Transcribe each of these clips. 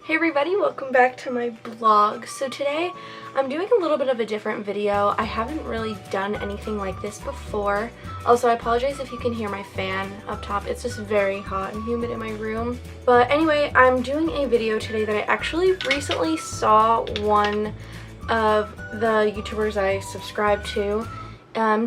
Hey everybody, welcome back to my blog. So today I'm doing a little bit of a different video. I haven't really done anything like this before. Also, I apologize if you can hear my fan up top. It's just very hot and humid in my room. But anyway, I'm doing a video today that I actually recently saw one of the YouTubers I subscribe to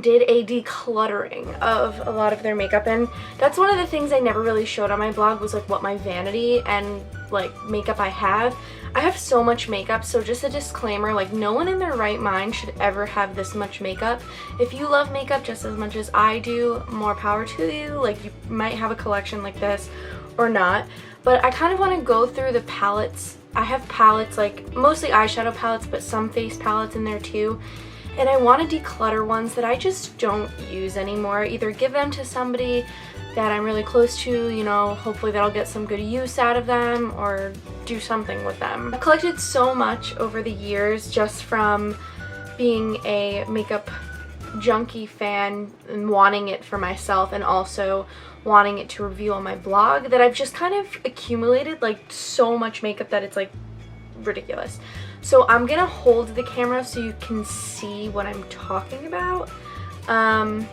did a decluttering of a lot of their makeup, and that's one of the things I never really showed on my blog was like what my vanity and like makeup I have. I have so much makeup, so just a disclaimer, like no one in their right mind should ever have this much makeup. If you love makeup just as much as I do, more power to you. Like you might have a collection like this or not, but I kind of want to go through the palettes. I have palettes, like mostly eyeshadow palettes, but some face palettes in there too. And I want to declutter ones that I just don't use anymore. Either give them to somebody that I'm really close to, you know, hopefully that'll get some good use out of them, or do something with them. I've collected so much over the years just from being a makeup junkie fan and wanting it for myself, and also wanting it to review on my blog, that I've just kind of accumulated like so much makeup that it's like ridiculous. So I'm gonna hold the camera so you can see what I'm talking about, and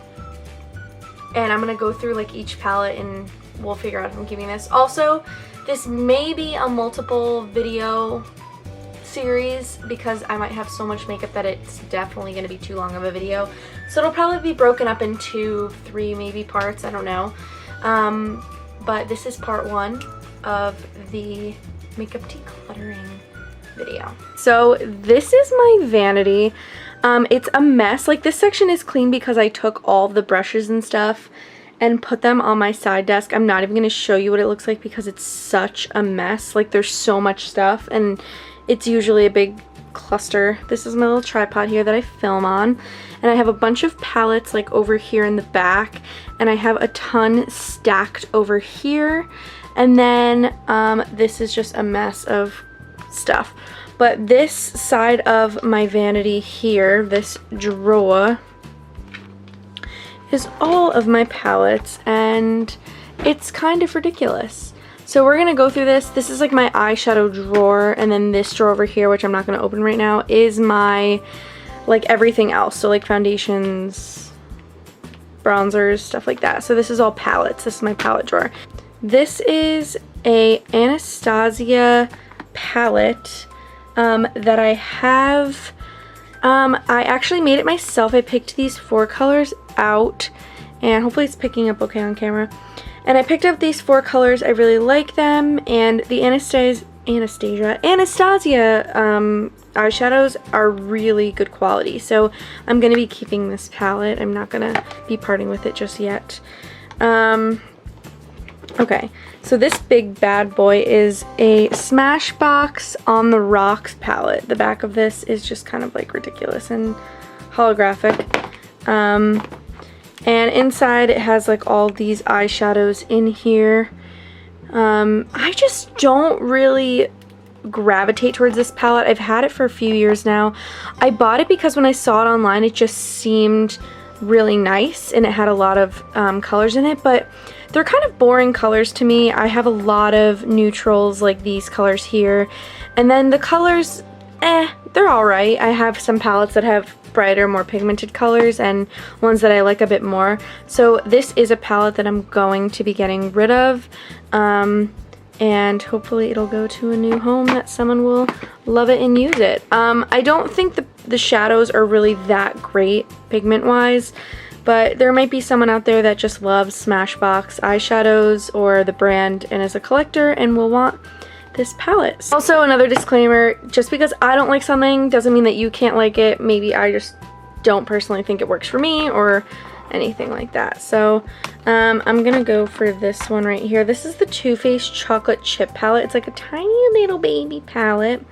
I'm gonna go through like each palette and we'll figure out if I'm keeping this. Also, this may be a multiple video series because I might have so much makeup that it's definitely gonna be too long of a video, so it'll probably be broken up into 3 maybe parts, I don't know. But this is part 1 of the makeup decluttering video. So this is my vanity. It's a mess. Like this section is clean because I took all the brushes and stuff and put them on my side desk. I'm not even going to show you what it looks like because it's such a mess. Like there's so much stuff and it's usually a big cluster. This is my little tripod here that I film on, and I have a bunch of palettes like over here in the back, and I have a ton stacked over here, and then this is just a mess of stuff. But this side of my vanity here, this drawer, is all of my palettes, and it's kind of ridiculous. So we're gonna go through this. This is like my eyeshadow drawer, and then this drawer over here, which I'm not gonna open right now, is my like everything else. So like foundations, bronzers, stuff like that. So this is all palettes. This is my palette drawer. This is a Anastasia palette that I have. I actually made it myself. I picked these 4 colors out, and hopefully it's picking up okay on camera. And I picked up these 4 colors. I really like them, and the Anastasia eyeshadows are really good quality. So I'm going to be keeping this palette. I'm not going to be parting with it just yet. Okay, so this big bad boy is a Smashbox On the Rocks palette. The back of this is just kind of like ridiculous and holographic. And inside it has like all these eyeshadows in here. I just don't really gravitate towards this palette. I've had it for a few years now. I bought it because when I saw it online it just seemed really nice and it had a lot of colors in it, but they're kind of boring colors to me. I have a lot of neutrals like these colors here, and then the colors, they're alright. I have some palettes that have brighter, more pigmented colors and ones that I like a bit more. So this is a palette that I'm going to be getting rid of, and hopefully it'll go to a new home that someone will love it and use it. I don't think the shadows are really that great pigment wise, but there might be someone out there that just loves Smashbox eyeshadows or the brand and is a collector and will want this palette. Also, another disclaimer, just because I don't like something doesn't mean that you can't like it. Maybe I just don't personally think it works for me or anything like that. So I'm gonna go for this one right here. This is the Too Faced Chocolate Chip palette. It's like a tiny little baby palette,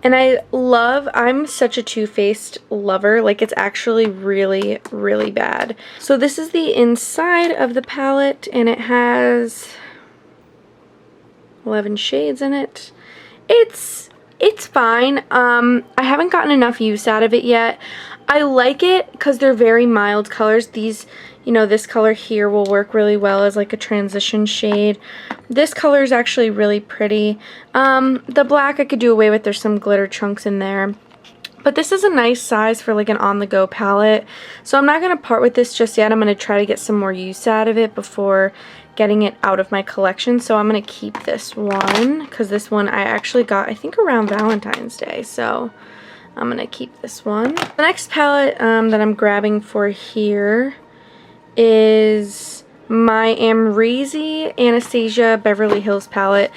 and I'm such a Too Faced lover. Like it's actually really, really bad. So this is the inside of the palette, and it has 11 shades in it. It's fine. I haven't gotten enough use out of it yet. I like it because they're very mild colors. These, you know, this color here will work really well as like a transition shade. This color is actually really pretty. The black I could do away with. There's some glitter chunks in there. But this is a nice size for like an on-the-go palette. So I'm not going to part with this just yet. I'm going to try to get some more use out of it before getting it out of my collection. So I'm going to keep this one because this one I actually got, I think, around Valentine's Day. So I'm going to keep this one. The next palette that I'm grabbing for here is my Amrezy Anastasia Beverly Hills palette.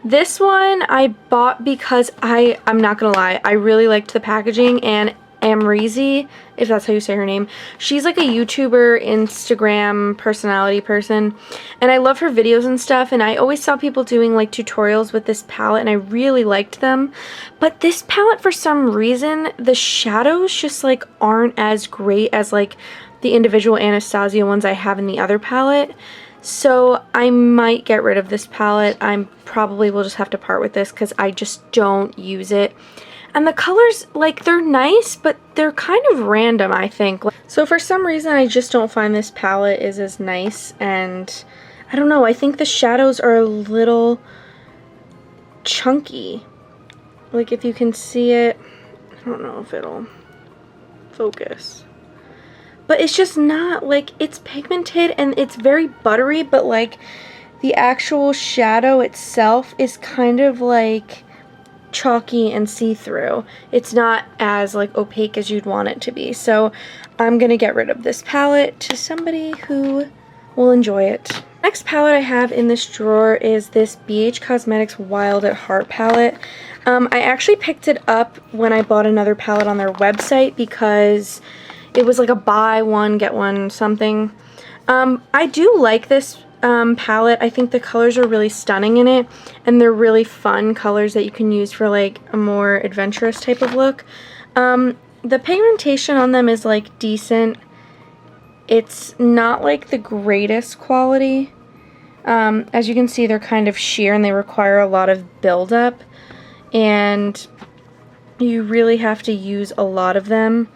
This one I bought because I'm not gonna lie, I really liked the packaging, and Amrezy, if that's how you say her name, she's like a YouTuber, Instagram personality person, and I love her videos and stuff, and I always saw people doing like tutorials with this palette, and I really liked them. But this palette, for some reason, the shadows just like aren't as great as like the individual Anastasia ones I have in the other palette. So I might get rid of this palette. I probably will just have to part with this because I just don't use it. And the colors, like, they're nice, but they're kind of random, I think. So for some reason, I just don't find this palette is as nice. And I don't know, I think the shadows are a little chunky. Like, if you can see it, I don't know if it'll focus. But it's just not, like, it's pigmented and it's very buttery, but like the actual shadow itself is kind of like chalky and see-through. It's not as like opaque as you'd want it to be. So I'm gonna get rid of this palette to somebody who will enjoy it. Next palette I have in this drawer is this BH Cosmetics Wild at Heart palette. I actually picked it up when I bought another palette on their website because it was like a buy one, get one something. I do like this palette. I think the colors are really stunning in it, and they're really fun colors that you can use for like a more adventurous type of look. The pigmentation on them is like decent. It's not like the greatest quality. As you can see, they're kind of sheer and they require a lot of buildup, and you really have to use a lot of them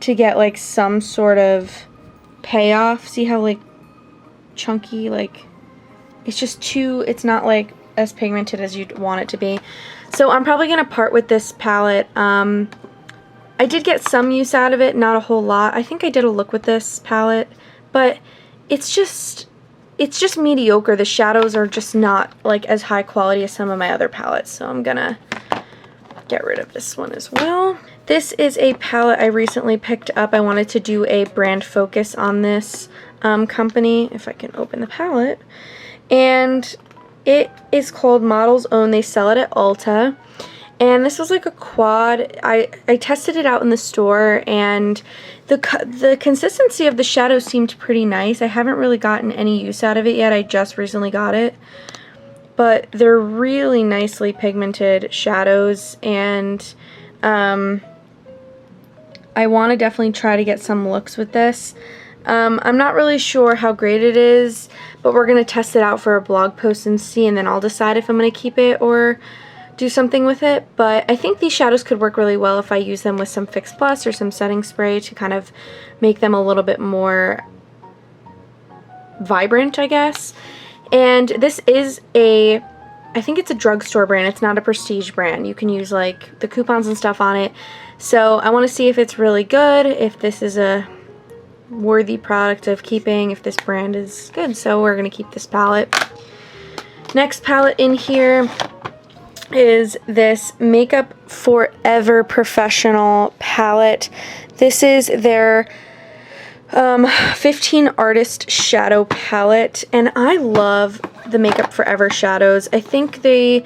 to get like some sort of payoff. See how like chunky, like it's just too, it's not like as pigmented as you'd want it to be. So I'm probably gonna part with this palette. I did get some use out of it, not a whole lot. I think I did a look with this palette, but it's just mediocre. The shadows are just not like as high quality as some of my other palettes, so I'm gonna get rid of this one as well. This is a palette I recently picked up. I wanted to do a brand focus on this company, if I can open the palette. And it is called Model's Own. They sell it at Ulta. And this was like a quad. I tested it out in the store, and the consistency of the shadow seemed pretty nice. I haven't really gotten any use out of it yet. I just recently got it. But they're really nicely pigmented shadows, and I want to definitely try to get some looks with this. I'm not really sure how great it is, but we're going to test it out for a blog post and see, and then I'll decide if I'm going to keep it or do something with it. But I think these shadows could work really well if I use them with some Fix Plus or some setting spray to kind of make them a little bit more vibrant, I guess. And this is I think it's a drugstore brand. It's not a prestige brand. You can use like the coupons and stuff on it. So I want to see if it's really good, if this is a worthy product of keeping, if this brand is good. So we're going to keep this palette. Next palette in here is this Makeup Forever Professional palette. This is their 15 Artist Shadow palette, and I love the Makeup Forever shadows. I think they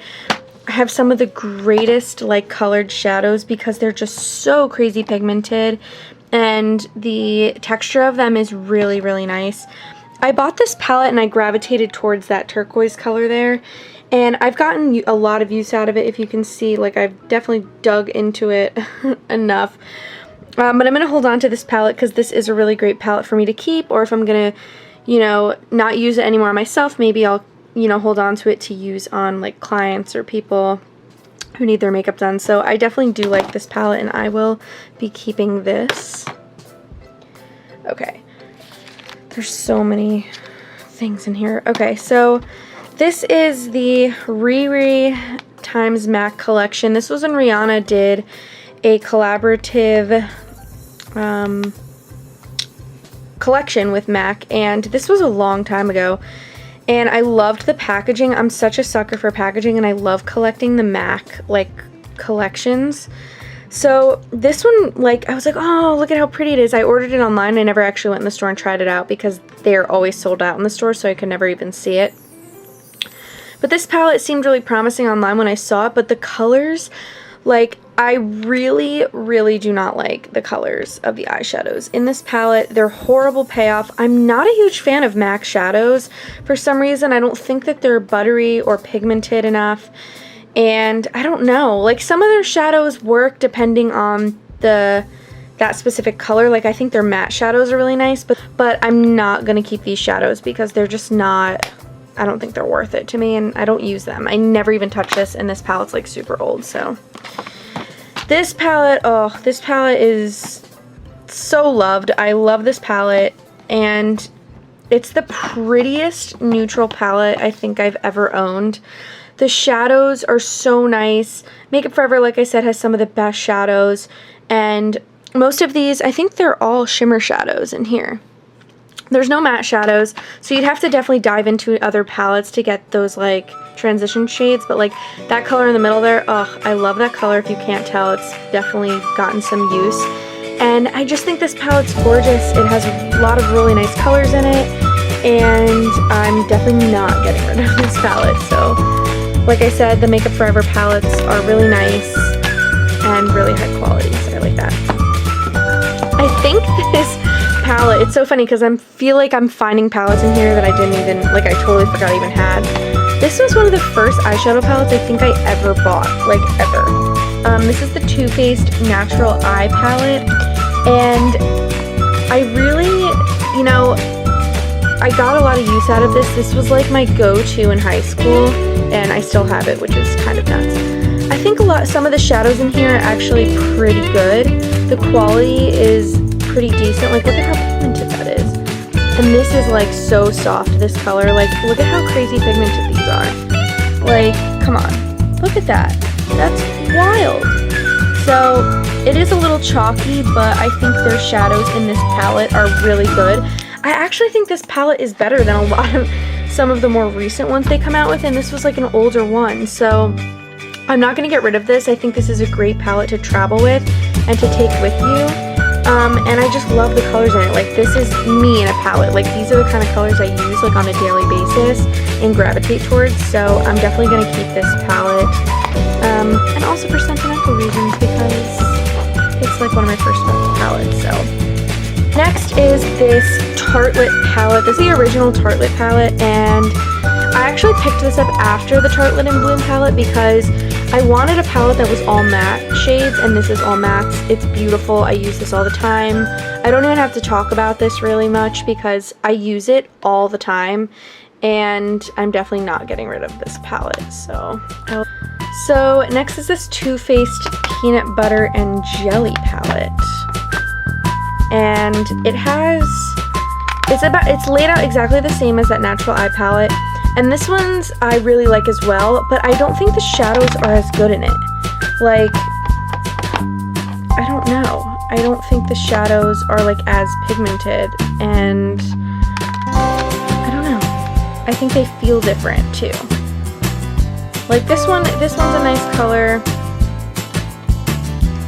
have some of the greatest like colored shadows because they're just so crazy pigmented, and the texture of them is really, really nice. I bought this palette and I gravitated towards that turquoise color there, and I've gotten a lot of use out of it. If you can see, like, I've definitely dug into it enough. But I'm going to hold on to this palette because this is a really great palette for me to keep, or if I'm going to, you know, not use it anymore myself, maybe I'll, you know, hold on to it to use on like clients or people. who need their makeup done. So I definitely do like this palette, and I will be keeping this. Okay. There's so many things in here. Okay, so this is the Riri times MAC collection. This was when Rihanna did a collaborative collection with MAC, and this was a long time ago, and I loved the packaging. I'm such a sucker for packaging, and I love collecting the MAC like collections. So this one, like, I was like, oh, look at how pretty it is. I ordered it online. I never actually went in the store and tried it out because they're always sold out in the store, so I could never even see it. But this palette seemed really promising online when I saw it, but the colors, like, I really, really do not like the colors of the eyeshadows in this palette. They're horrible payoff. I'm not a huge fan of MAC shadows. For some reason, I don't think that they're buttery or pigmented enough. And I don't know, like, some of their shadows work depending on that specific color. Like, I think their matte shadows are really nice, but I'm not gonna keep these shadows because they're just not, I don't think they're worth it to me, and I don't use them. I never even touch this, and this palette's like super old. So this palette, oh, this palette is so loved. I love this palette, and it's the prettiest neutral palette I think I've ever owned. The shadows are so nice. Makeup Forever, like I said, has some of the best shadows, and most of these, I think they're all shimmer shadows in here. There's no matte shadows, so you'd have to definitely dive into other palettes to get those like transition shades, but like that color in the middle there, oh, I love that color. If you can't tell, it's definitely gotten some use, and I just think this palette's gorgeous. It has a lot of really nice colors in it, and I'm definitely not getting rid of this palette. So like I said, the Makeup Forever palettes are really nice and really high quality, so I like that. I think this palette, it's so funny because I feel like I'm finding palettes in here that I didn't even, like, I totally forgot I even had. This was one of the first eyeshadow palettes I think I ever bought, like ever. This is the Too Faced Natural Eye Palette, and I really, you know, I got a lot of use out of this. This was like my go-to in high school, and I still have it, which is kind of nuts. I think some of the shadows in here are actually pretty good. The quality is pretty decent. Like, look at how pigmented that is. And this is like so soft, this color. Like, look at how crazy pigmented these are. Like, come on. Look at that. That's wild. So it is a little chalky, but I think their shadows in this palette are really good. I actually think this palette is better than a lot of some of the more recent ones they come out with, and this was like an older one, so I'm not going to get rid of this. I think this is a great palette to travel with and to take with you, and I just love the colors in it. Like, this is me in a palette. Like, these are the kind of colors I use like on a daily basis and gravitate towards, so I'm definitely going to keep this palette, and also for sentimental reasons because it's like one of my first palettes. So next is this Tartelette palette. This is the original Tartelette palette, and I actually picked this up after the Tartelette in Bloom palette because I wanted a palette that was all matte shades, and this is all mattes. It's beautiful. I use this all the time. I don't even have to talk about this really much because I use it all the time, and I'm definitely not getting rid of this palette. So next is this Too Faced Peanut Butter and Jelly palette. And it's laid out exactly the same as that Natural Eye palette, and this one's I really like as well, but I don't think the shadows are as good in it. Like, I don't know. I don't think the shadows are like as pigmented, and I don't know. I think they feel different too. Like this one's a nice color.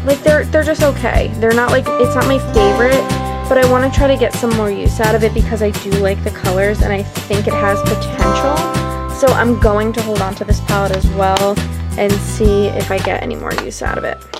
Like, they're just okay. They're not like, it's not my favorite, but I want to try to get some more use out of it because I do like the colors and I think it has potential. So I'm going to hold on to this palette as well and see if I get any more use out of it.